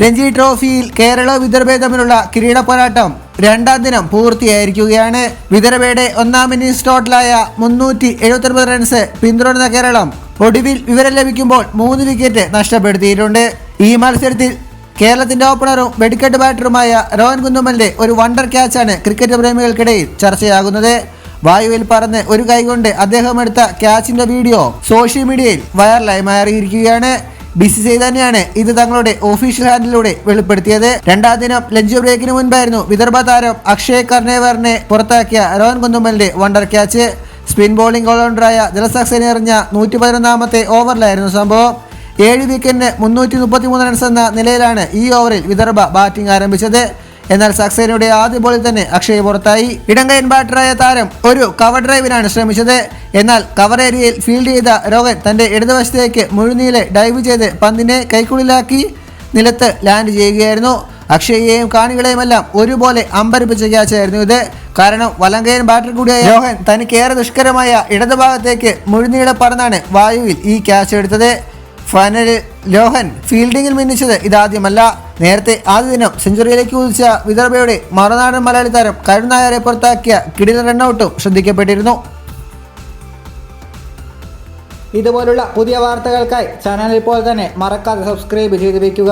രഞ്ജി ട്രോഫിയിൽ കേരള വിദർഭയും തമ്മിലുള്ള കിരീട പോരാട്ടം രണ്ടാം ദിനം പൂർത്തിയായിരിക്കുകയാണ്. വിദർഭയുടെ ഒന്നാം ഇന്നിംഗ്സ് ടോട്ടലായ 379 റൺസ് പിന്തുടർന്ന കേരളം ഒടുവിൽ വിവരം ലഭിക്കുമ്പോൾ 3 വിക്കറ്റ് നഷ്ടപ്പെടുത്തിയിട്ടുണ്ട്. ഈ മത്സരത്തിൽ കേരളത്തിന്റെ ഓപ്പണറും വെടിക്കെട്ട് ബാറ്ററുമായ രോഹൻ കുന്നുമലിന്റെ ഒരു വണ്ടർ ക്യാച്ചാണ് ക്രിക്കറ്റ് പ്രേമികൾക്കിടയിൽ ചർച്ചയാകുന്നത്. വായുവിൽ പറന്ന് ഒരു കൈകൊണ്ട് അദ്ദേഹം എടുത്ത ക്യാച്ചിന്റെ വീഡിയോ സോഷ്യൽ മീഡിയയിൽ വൈറലായി മാറിയിരിക്കുകയാണ്. BCCI തന്നെയാണ് ഇത് തങ്ങളുടെ ഒഫീഷ്യൽ ഹാൻഡിലൂടെ വെളിപ്പെടുത്തിയത്. രണ്ടാം ദിനം ലഞ്ച് ബ്രേക്കിന് മുൻപായിരുന്നു വിദർഭ താരം അക്ഷയ് കർണേവറിനെ പുറത്താക്കിയ രോഹൻ കുന്നുമലിന്റെ വണ്ടർ ക്യാച്ച്. സ്പിൻ ബോളിംഗ് ഓൾറൗണ്ടറായ ദിൽഷാദ് എറിഞ്ഞ 111ാമത്തെ ഓവറിലായിരുന്നു സംഭവം. 7 വിക്കറ്റിന് 333 റൺസ് എന്ന നിലയിലാണ് ഈ ഓവറിൽ വിദർഭ ബാറ്റിംഗ് ആരംഭിച്ചത്. എന്നാൽ സക്സേനയുടെ ആദ്യ ബോളിൽ തന്നെ അക്ഷയ് പുറത്തായി. ഇടങ്കൈൻ ബാറ്ററായ താരം ഒരു കവർ ഡ്രൈവിനാണ് ശ്രമിച്ചത്. എന്നാൽ കവർ ഏരിയയിൽ ഫീൽഡ് ചെയ്ത രോഹൻ തന്റെ ഇടതുവശത്തേക്ക് മുഴുനീളെ ഡൈവ് ചെയ്ത് പന്തിനെ കൈക്കുള്ളിലാക്കി നിലത്ത് ലാൻഡ് ചെയ്യുകയായിരുന്നു. അക്ഷയെയും കാണികളെയുമെല്ലാം ഒരുപോലെ അമ്പരിപ്പിച്ച ക്യാച്ചായിരുന്നു ഇത്. കാരണം വലങ്കയൻ ബാറ്റർ കൂടിയായ രോഹൻ തനിക്കേറെ ദുഷ്കരമായ ഇടതുഭാഗത്തേക്ക് മുഴുനീളെ പറന്നാണ് വായുവിൽ ഈ ക്യാച്ച് എടുത്തത്. ഫൈനലിൽ രോഹൻ ഫീൽഡിങ്ങിൽ മിന്നിച്ചത് ഇതാദ്യമല്ല. നേരത്തെ ആദ്യ ദിനം സെഞ്ചുറിയിലേക്ക് കുതിച്ച വിദർഭയുടെ മറുനാടൻ മലയാളി താരം കരുൺ നായരെ പുറത്താക്കിയ കിടിലൻ റണ്ണൌട്ടും ശ്രദ്ധിക്കപ്പെട്ടിരുന്നു. ഇതുപോലുള്ള പുതിയ വാർത്തകൾക്കായി ചാനൽ ഇപ്പോൾ തന്നെ മറക്കാതെ സബ്സ്ക്രൈബ് ചെയ്ത് വയ്ക്കുക.